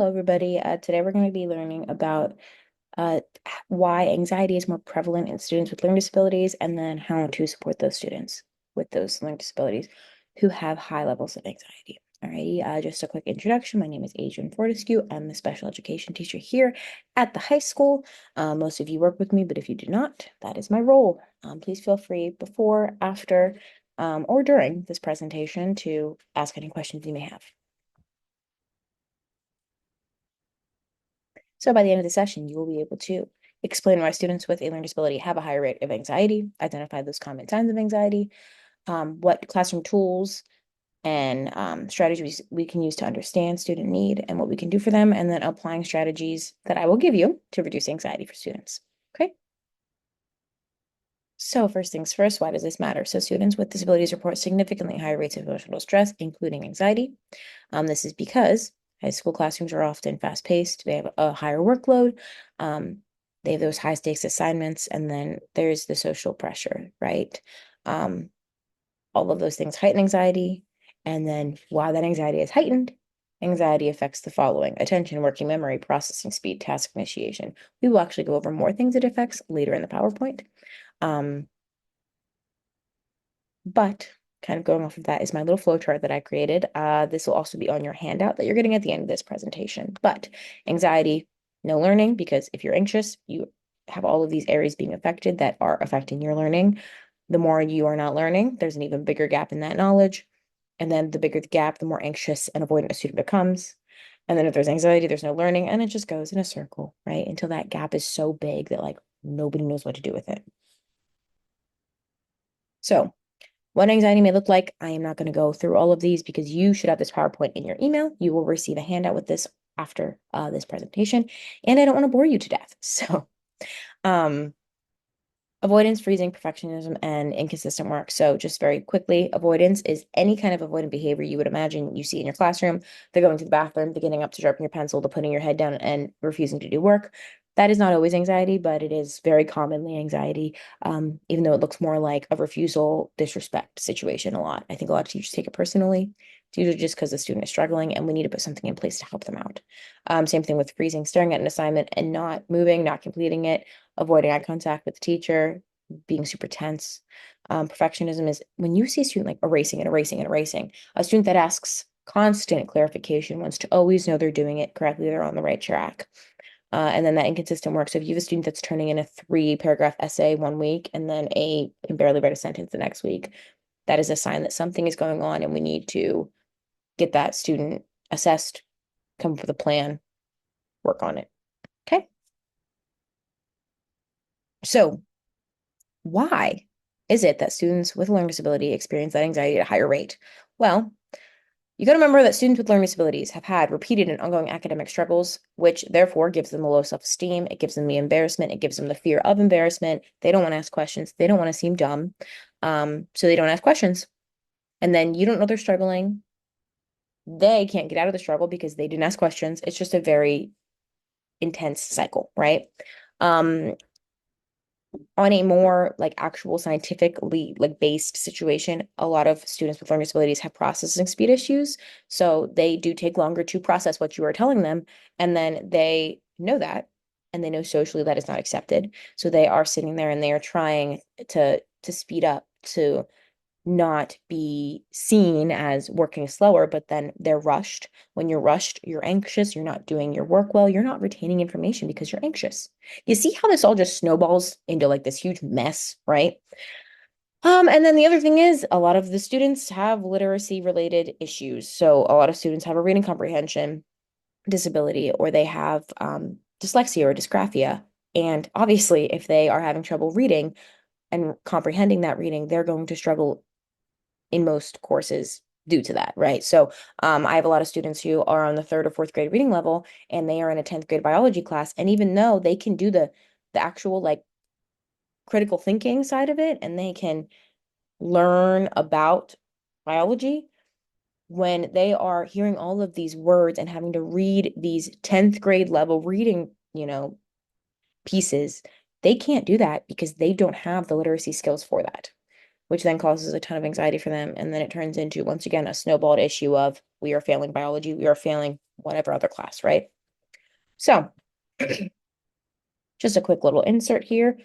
Hello, everybody. Today we're going to be learning about uh, why anxiety is more prevalent in students with learning disabilities and then how to support those students with those learning disabilities who have high levels of anxiety. Alrighty, just a quick introduction. My name is Adrian Fortescue. I'm the special education teacher here at the high school. Most of you work with me, but if you do not, that is my role. Please feel free before, after, or during this presentation to ask any questions you may have. So by the end of the session, you will be able to explain why students with a learning disability have a higher rate of anxiety, identify those common signs of anxiety, what classroom tools and strategies we can use to understand student need and what we can do for them, and then applying strategies that I will give you to reduce anxiety for students. Okay. So first things first, why does this matter? So students with disabilities report significantly higher rates of emotional stress, including anxiety. This is because high school classrooms are often fast-paced. They have a higher workload. Um, they have those high-stakes assignments, and then there's the social pressure, right? Um, all of those things heighten anxiety. And then while that anxiety is heightened, anxiety affects the following: attention, working memory, processing speed, task initiation. We will actually go over more things it affects later in the PowerPoint. Um, but kind of going off of that is my little flow chart that I created. This will also be on your handout that you're getting at the end of this presentation. But anxiety, no learning, because if you're anxious, you have all of these areas being affected that are affecting your learning. The more you are not learning, there's an even bigger gap in that knowledge. And then the bigger the gap, the more anxious and avoidant a student becomes. And then if there's anxiety, there's no learning, and it just goes in a circle, right? Until that gap is so big that like nobody knows what to do with it. So what anxiety may look like, I am not going to go through all of these because you should have this PowerPoint in your email. You will receive a handout with this after this presentation, and I don't want to bore you to death. So, um, avoidance, freezing, perfectionism, and inconsistent work. So just very quickly, avoidance is any kind of avoidant behavior you would imagine you see in your classroom. They're going to the bathroom, they're getting up to sharpen your pencil, to putting your head down and refusing to do work. That is not always anxiety, but it is very commonly anxiety, even though it looks more like a refusal, disrespect situation a lot. I think a lot of teachers take it personally. It's usually just because the student is struggling and we need to put something in place to help them out. Same thing with freezing, staring at an assignment and not moving, not completing it, avoiding eye contact with the teacher, being super tense. Perfectionism is when you see a student like erasing and erasing and erasing, a student that asks constant clarification, wants to always know they're doing it correctly, they're on the right track. And then that inconsistent work. So if you have a student that's turning in a 3-paragraph essay one week and then can barely write a sentence the next week, that is a sign that something is going on and we need to get that student assessed, come up with a plan, work on it. Okay. So why is it that students with a learning disability experience that anxiety at a higher rate? Well, you got to remember that students with learning disabilities have had repeated and ongoing academic struggles, which therefore gives them a low self-esteem. It gives them the embarrassment. It gives them the fear of embarrassment. They don't want to ask questions. They don't want to seem dumb. So they don't ask questions. And then you don't know they're struggling. They can't get out of the struggle because they didn't ask questions. It's just a very intense cycle, right? Um, on a more like actual scientifically like based situation, a lot of students with learning disabilities have processing speed issues. So they do take longer to process what you are telling them. And then they know that, and they know socially that is not accepted. So they are sitting there and they are trying to speed up, to not be seen as working slower, but then they're rushed. When you're rushed, you're anxious, you're not doing your work well, you're not retaining information because you're anxious. You see how this all just snowballs into like this huge mess, right? And then the other thing is a lot of the students have literacy related issues. So a lot of students have a reading comprehension disability, or they have dyslexia or dysgraphia. And obviously, if they are having trouble reading and comprehending that reading, they're going to struggle in most courses due to that, right? So I have a lot of students who are on the 3rd or 4th grade reading level, and they are in a 10th grade biology class. And even though they can do the actual like critical thinking side of it, and they can learn about biology, when they are hearing all of these words and having to read these 10th grade level reading, pieces, they can't do that because they don't have the literacy skills for that. which then causes a ton of anxiety for them. And then it turns into, once again, a snowballed issue of we are failing biology, we are failing whatever other class, right? So just a quick little insert here.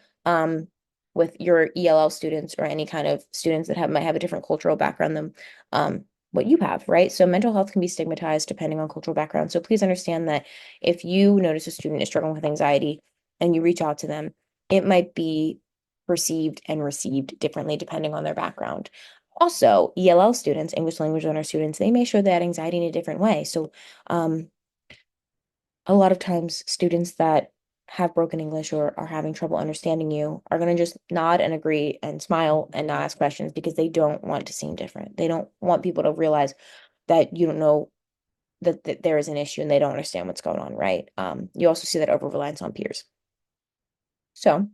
With your ELL students or any kind of students that might have a different cultural background than what you have, right? So mental health can be stigmatized depending on cultural background. So please understand that if you notice a student is struggling with anxiety and you reach out to them, it might be perceived and received differently depending on their background. Also, ELL students, English language learner students, they may show that anxiety in a different way. So a lot of times students that have broken English or are having trouble understanding you are going to just nod and agree and smile and not ask questions because they don't want to seem different. They don't want people to realize that you don't know that there is an issue and they don't understand what's going on, right? You also see that over reliance on peers. So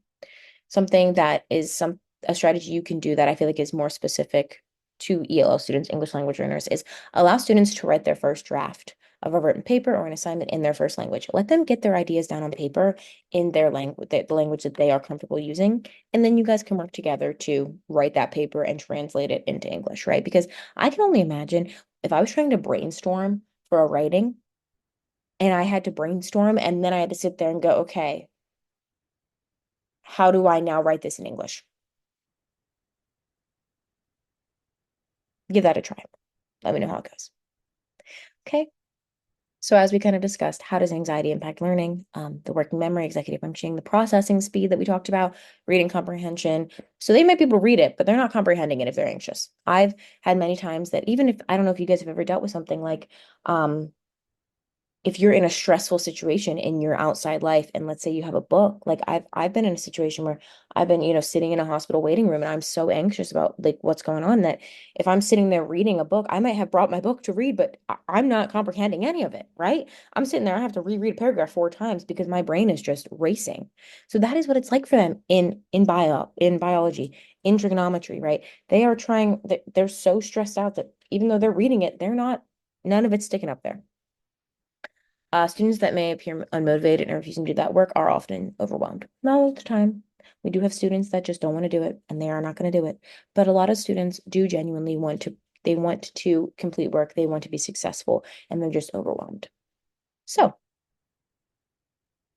something that is a strategy you can do that I feel like is more specific to ELL students, English language learners, is allow students to write their first draft of a written paper or an assignment in their first language. Let them get their ideas down on paper in their language, the language that they are comfortable using. And then you guys can work together to write that paper and translate it into English, right? Because I can only imagine if I was trying to brainstorm for a writing and I had to brainstorm and then I had to sit there and go, okay, how do I now write this in English? Give that a try. Let me know how it goes. Okay. So as we kind of discussed, how does anxiety impact learning? The working memory, executive functioning, the processing speed that we talked about, reading comprehension. So they might be able to read it, but they're not comprehending it if they're anxious. I've had many times that even if, I don't know if you guys have ever dealt with something like, if you're in a stressful situation in your outside life and let's say you have a book, like I've been in a situation where I've been, sitting in a hospital waiting room and I'm so anxious about like what's going on that if I'm sitting there reading a book, I might have brought my book to read, but I'm not comprehending any of it, right? I'm sitting there, I have to reread a paragraph 4 times because my brain is just racing. So that is what it's like for them in biology, in trigonometry, right? They are trying, they're so stressed out that even though they're reading it, none of it's sticking up there. Students that may appear unmotivated and refusing to do that work are often overwhelmed. Not all the time. We do have students that just don't want to do it and they are not going to do it. But a lot of students do genuinely they want to complete work, they want to be successful, and they're just overwhelmed. So,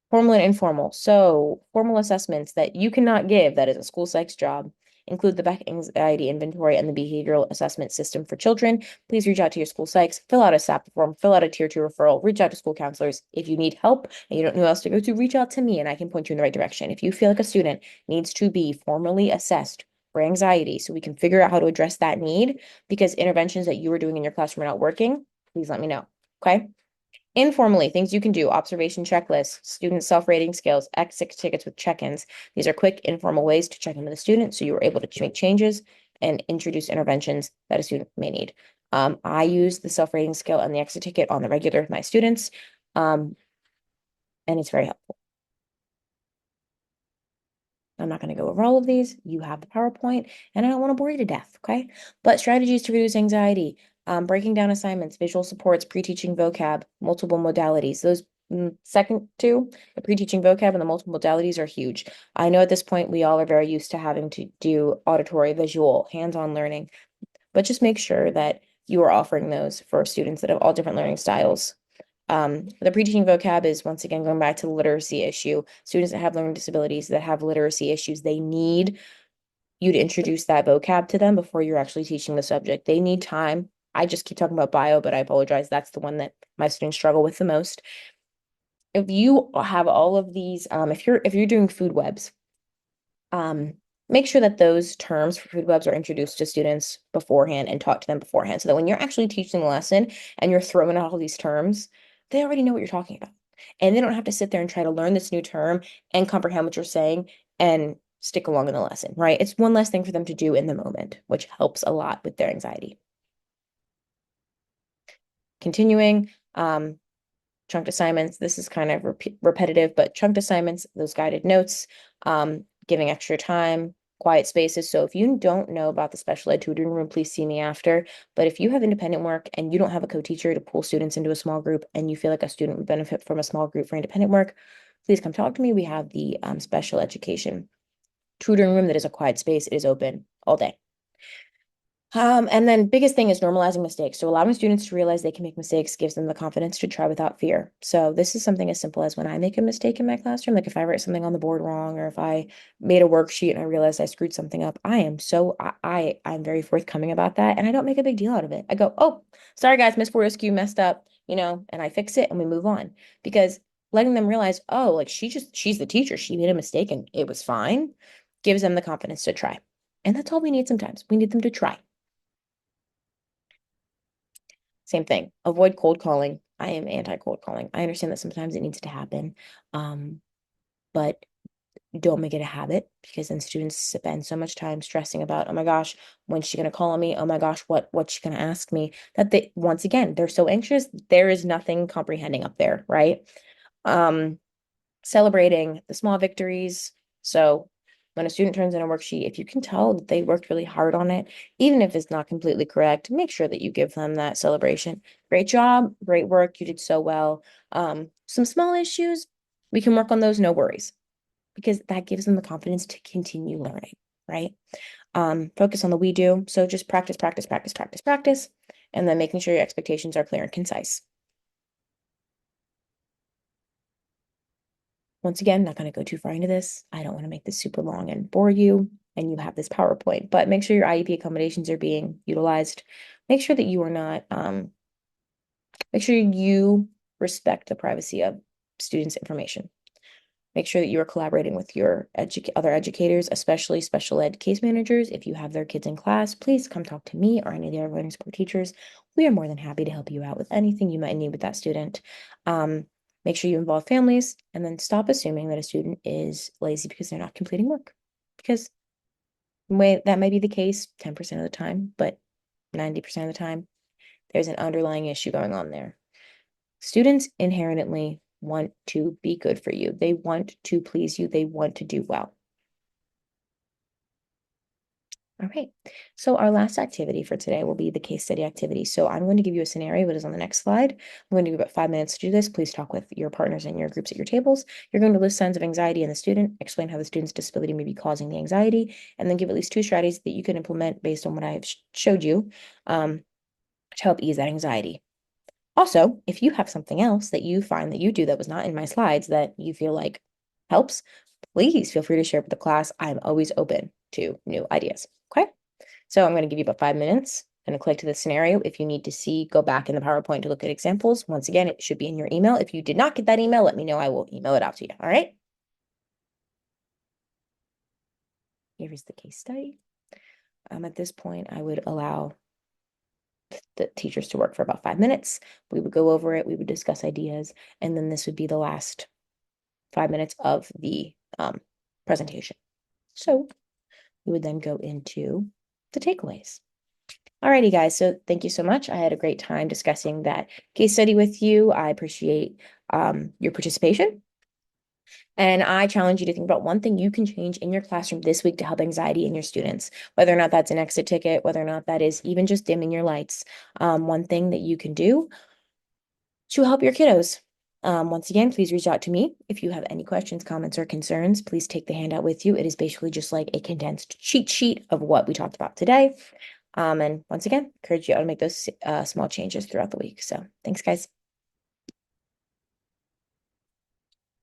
formal and informal. So, formal assessments that you cannot give, that is a school psych's job, include the Beck Anxiety Inventory and the Behavioral Assessment System for Children. Please reach out to your school psychs, fill out a SAP form, fill out a Tier 2 referral, reach out to school counselors. If you need help and you don't know who else to go to, reach out to me and I can point you in the right direction. If you feel like a student needs to be formally assessed for anxiety so we can figure out how to address that need because interventions that you are doing in your classroom are not working, please let me know. Okay. Informally, things you can do, observation checklists, student self-rating scales, exit tickets with check-ins. These are quick, informal ways to check in with a student so you are able to make changes and introduce interventions that a student may need. I use the self-rating scale and the exit ticket on the regular with my students, and it's very helpful. I'm not going to go over all of these. You have the PowerPoint, and I don't want to bore you to death, okay? But strategies to reduce anxiety, breaking down assignments, visual supports, pre-teaching vocab, multiple modalities. Those second two, the pre-teaching vocab and the multiple modalities are huge. I know at this point we all are very used to having to do auditory, visual, hands-on learning, but just make sure that you are offering those for students that have all different learning styles. The pre-teaching vocab is once again going back to the literacy issue. Students that have learning disabilities that have literacy issues, they need you to introduce that vocab to them before you're actually teaching the subject. They need time. I just keep talking about bio, but I apologize. That's the one that my students struggle with the most. If you have all of these, if you're doing food webs, make sure that those terms for food webs are introduced to students beforehand and taught to them beforehand so that when you're actually teaching the lesson and you're throwing out all these terms, they already know what you're talking about. And they don't have to sit there and try to learn this new term and comprehend what you're saying and stick along in the lesson, right? It's one less thing for them to do in the moment, which helps a lot with their anxiety. Continuing, chunked assignments. This is kind of repetitive, but chunked assignments, those guided notes, giving extra time, quiet spaces. So if you don't know about the special ed tutoring room, please see me after. But if you have independent work and you don't have a co-teacher to pull students into a small group and you feel like a student would benefit from a small group for independent work, please come talk to me. We have the special education tutoring room that is a quiet space. It is open all day. And then biggest thing is normalizing mistakes. So allowing students to realize they can make mistakes gives them the confidence to try without fear. So this is something as simple as when I make a mistake in my classroom, like if I write something on the board wrong, or if I made a worksheet and I realized I screwed something up, I'm very forthcoming about that, and I don't make a big deal out of it. I go, oh, sorry guys, Miss Fortescue messed up, and I fix it and we move on. Because letting them realize, oh, like she's the teacher, she made a mistake and it was fine, gives them the confidence to try. And that's all we need sometimes. We need them to try. Same thing. Avoid cold calling. I am anti cold calling. I understand that sometimes it needs to happen, but don't make it a habit, because then students spend so much time stressing about, oh my gosh, when's she gonna call on me? Oh my gosh, what's she gonna ask me? That they, once again, they're so anxious. There is nothing comprehending up there, right? Um, Celebrating the small victories. So when a student turns in a worksheet, if you can tell that they worked really hard on it, even if it's not completely correct, make sure that you give them that celebration. Great job, great work, you did so well. Some small issues, we can work on those, no worries, because that gives them the confidence to continue learning, right? Focus on the we do. So just practice, practice, practice, practice, practice, and then making sure your expectations are clear and concise. Once again, not going to go too far into this. I don't want to make this super long and bore you, and you have this PowerPoint, but make sure your IEP accommodations are being utilized. Make sure that you are not, make sure you respect the privacy of students' information. Make sure that you are collaborating with your other educators, especially special ed case managers. If you have their kids in class, please come talk to me or any of the other learning support teachers. We are more than happy to help you out with anything you might need with that student. Make sure you involve families, and then stop assuming that a student is lazy because they're not completing work. Because that may be the case 10% of the time, but 90% of the time, there's an underlying issue going on there. Students inherently want to be good for you. They want to please you. They want to do well. All right. So our last activity for today will be the case study activity. So I'm going to give you a scenario that is on the next slide. I'm going to give you about 5 minutes to do this. Please talk with your partners and your groups at your tables. You're going to list signs of anxiety in the student, explain how the student's disability may be causing the anxiety, and then give at least 2 strategies that you can implement based on what I've showed you to help ease that anxiety. Also, if you have something else that you find that you do that was not in my slides that you feel like helps, please feel free to share with the class. I'm always open to new ideas. Okay. So I'm going to give you about 5 minutes. I'm going to click to the scenario. If you need to see, go back in the PowerPoint to look at examples. Once again, it should be in your email. If you did not get that email, let me know. I will email it out to you. All right. Here is the case study. At this point, I would allow the teachers to work for about 5 minutes. We would go over it. We would discuss ideas. And then this would be the last 5 minutes of the presentation. So we would then go into the takeaways. Alrighty, guys. So thank you so much. I had a great time discussing that case study with you. I appreciate your participation. And I challenge you to think about one thing you can change in your classroom this week to help anxiety in your students, whether or not that's an exit ticket, whether or not that is even just dimming your lights. One thing that you can do to help your kiddos. Once again, please reach out to me if you have any questions, comments, or concerns. Please take the handout with you. It is basically just like a condensed cheat sheet of what we talked about today. And once again, encourage you to make those small changes throughout the week. So thanks, guys.